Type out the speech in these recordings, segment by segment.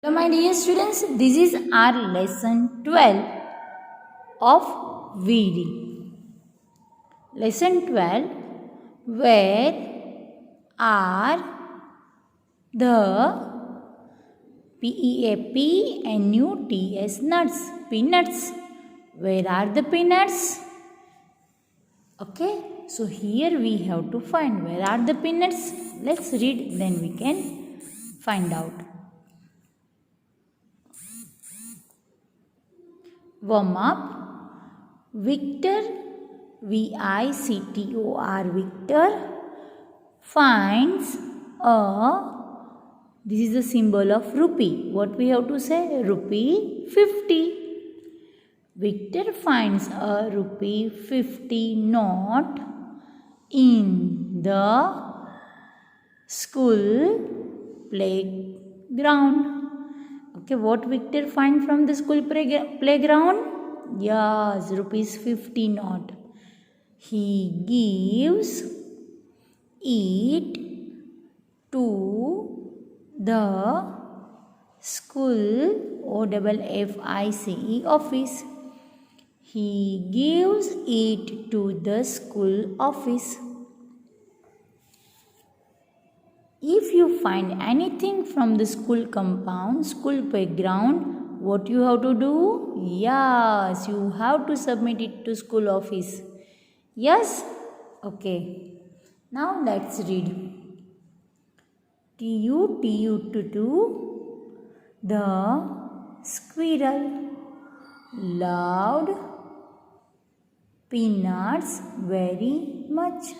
Hello my dear students, this is our lesson 12 of VD. Lesson 12, where are the PEAPNUTS nuts? Peanuts. Where are the peanuts? Okay, so here we have to find where are the peanuts. Let's read, then we can find out. Warm up. Victor, VICTOR, Victor finds this is the symbol of rupee. What we have to say? Rupee 50. Victor finds a rupee 50 note in the school playground. Okay, what Victor find from the school playground? Yes, rupees 50 note. He gives it to the school OFFICE office. He gives it to the school office. If you find anything from the school compound, school playground, what you have to do? Yes, you have to submit it to school office. Yes? Okay. Now let's read. TU, the squirrel loved peanuts very much.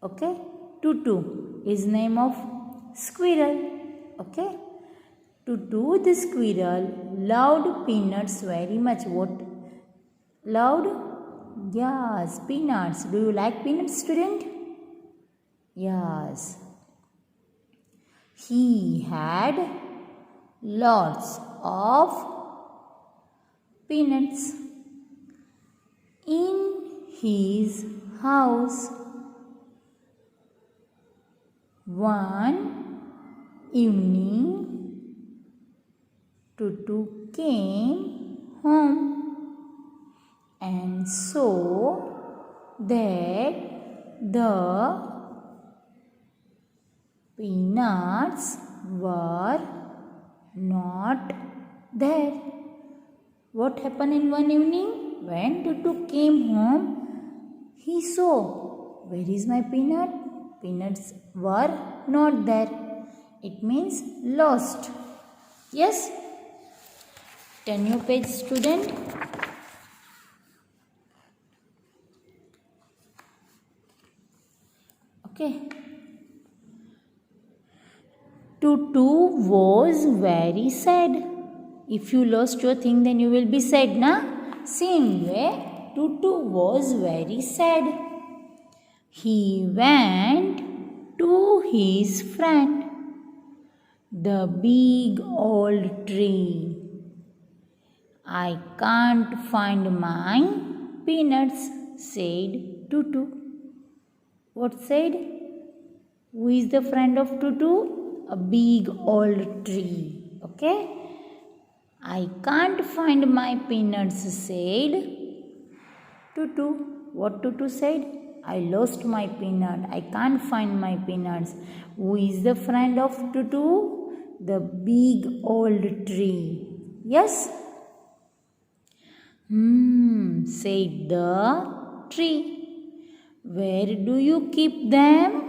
Okay. Tutu is name of squirrel. Okay. Tutu the squirrel loved peanuts very much. What? Loved? Yes, peanuts. Do you like peanuts, student? Yes. He had lots of peanuts in his house. One evening, Tutu came home and saw that the peanuts were not there. What happened in one evening? When Tutu came home, he saw, where is my peanut? Peanuts were not there. It means lost. Yes? Turn your page, student. Okay. Tutu was very sad. If you lost your thing, then you will be sad, na? Same way, Tutu was very sad. He went to his friend, the big old tree. I can't find my peanuts, said Tutu. What said? Who is the friend of Tutu? A big old tree. Okay? I can't find my peanuts, said Tutu. What Tutu said? I lost my peanut. I can't find my peanuts. Who is the friend of Tutu? The big old tree. Yes? Said the tree. Where do you keep them?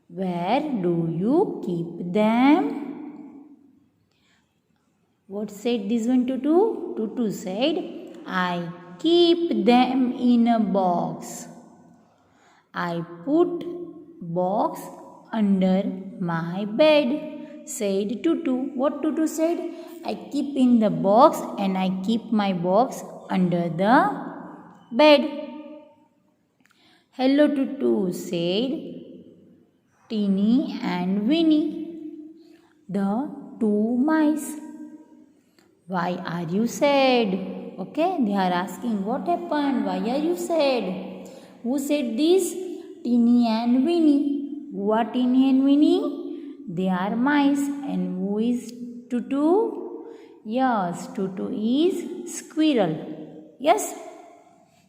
Where do you keep them? What said this one Tutu? Tutu said, I keep them in a box. I put box under my bed, said Tutu. What Tutu said? I keep in the box and I keep my box under the bed. Hello Tutu, said Teeny and Winnie, the two mice. Why are you sad? Okay, they are asking what happened? Why are you sad? Who said this? Teeny and Winnie. Who are Teeny and Winnie? They are mice. And who is Tutu? Yes, tutu is squirrel. Yes?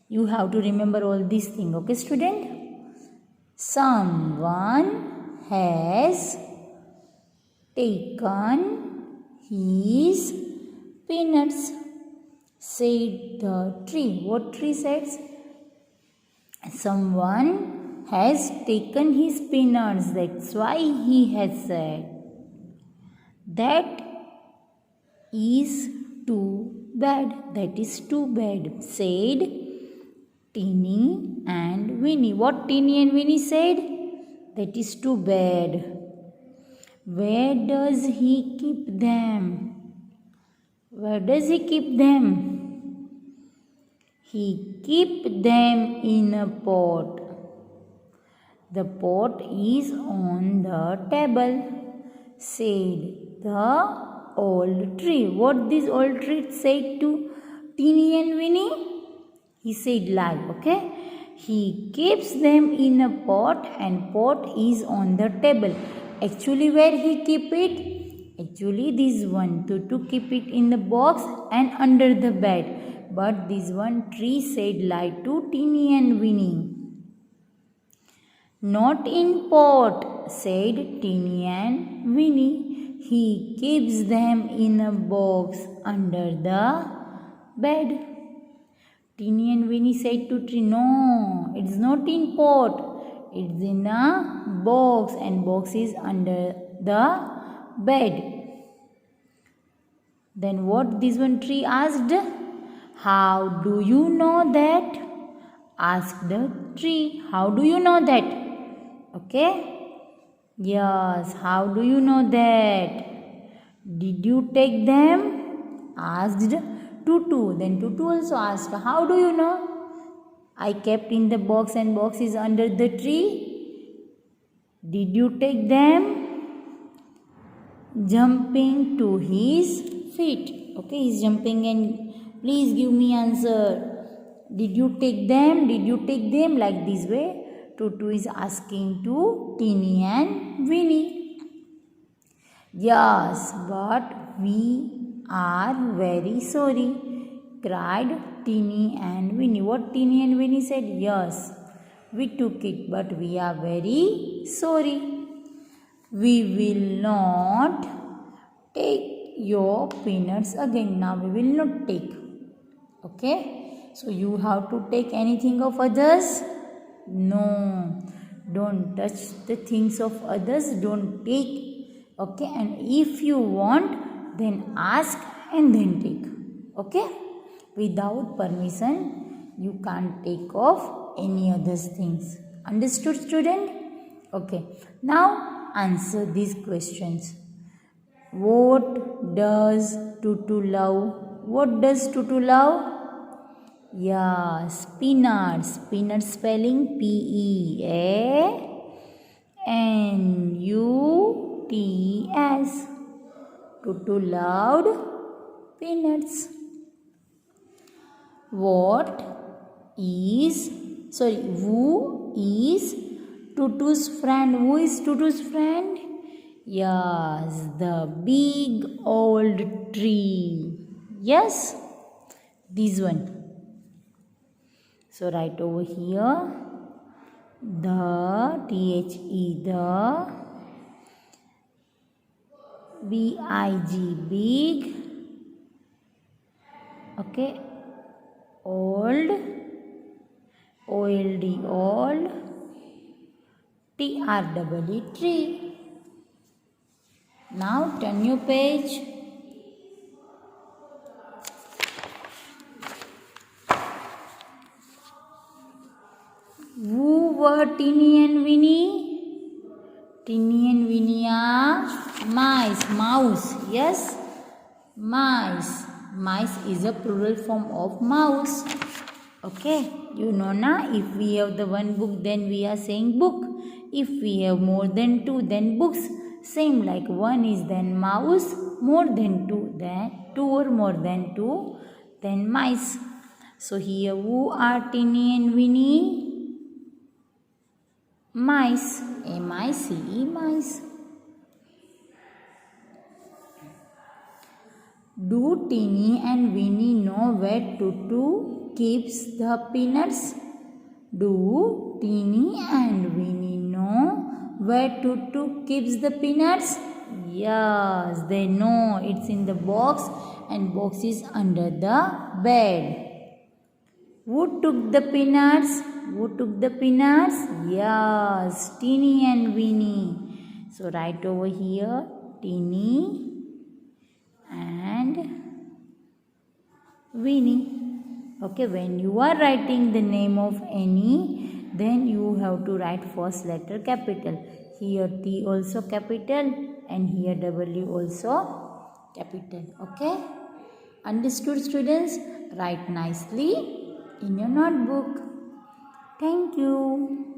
You have to remember all these things, okay, student? Someone has taken his peanuts, said the tree. What tree says? Someone has taken his peanuts. That's why he has said. That is too bad. That is too bad, said Teeny and Winnie. What Teeny and Winnie said? That is too bad. Where does he keep them? Where does he keep them? He keep them in a pot. The pot is on the table, said the old tree. What this old tree said to Teeny and Winnie? He said lie, okay? He keeps them in a pot and pot is on the table. Actually, where he keep it? Actually, this one to keep it in the box and under the bed. But this one tree said lie to Teeny and Winnie. Not in pot, said Teeny and Winnie. He keeps them in a box under the bed. Teeny and Winnie said to tree, no, it's not in pot. It's in a box and box is under the bed. Then what this one tree asked? How do you know that? Asked the tree. How do you know that? Okay? Yes, how do you know that? Did you take them? Asked Tutu. Then Tutu also asked, how do you know? I kept in the box and box is under the tree. Did you take them? Jumping to his feet. Okay, he's jumping and please give me answer. Did you take them? Did you take them? Like this way. Tutu is asking to Teeny and Winnie. Yes, but we are very sorry, cried Teeny and Winnie. What Teeny and Winnie said? Yes, we took it, but we are very sorry. We will not take your peanuts again. Now we will not take. Okay? So you have to take anything of others? No. Don't touch the things of others. Don't take. Okay? And if you want, then ask and then take. Okay? Without permission, you can't take off any other things. Understood, student? Okay. Now answer these questions. What does Tutu love? What does Tutu love? Yes, peanuts. Peanuts spelling Peanuts. Tutu loved peanuts. Who is Tutu's friend? Who is Tutu's friend? Yes, the big old tree. Yes, this one. So write over here the THE, the BIG, big. Okay, old, OLD, old, TREE, tree. Now turn your page. Who were Teeny and Winnie? Teeny and Winnie are mice. Mouse. Yes? Mice. Mice is a plural form of mouse. Okay? You know na, if we have the one book, then we are saying book. If we have more than two, then books. Same like one is then mouse, more than two, then two or more than two, then mice. So here who are Teeny and Winnie? Mice. M-I-C-E, mice. Do Teeny and Weeny know where Tutu keeps the peanuts? Do Teeny and Weeny know where Tutu keeps the peanuts? Yes, they know. It's in the box and box is under the bed. Who took the peanuts? Who took the peanuts? Yes, Teeny and Weeny. So write over here Teeny and Weeny. Okay, when you are writing the name of any, then you have to write first letter capital. Here T also capital and here W also capital. Okay, understood students? Write nicely in your notebook. Thank you.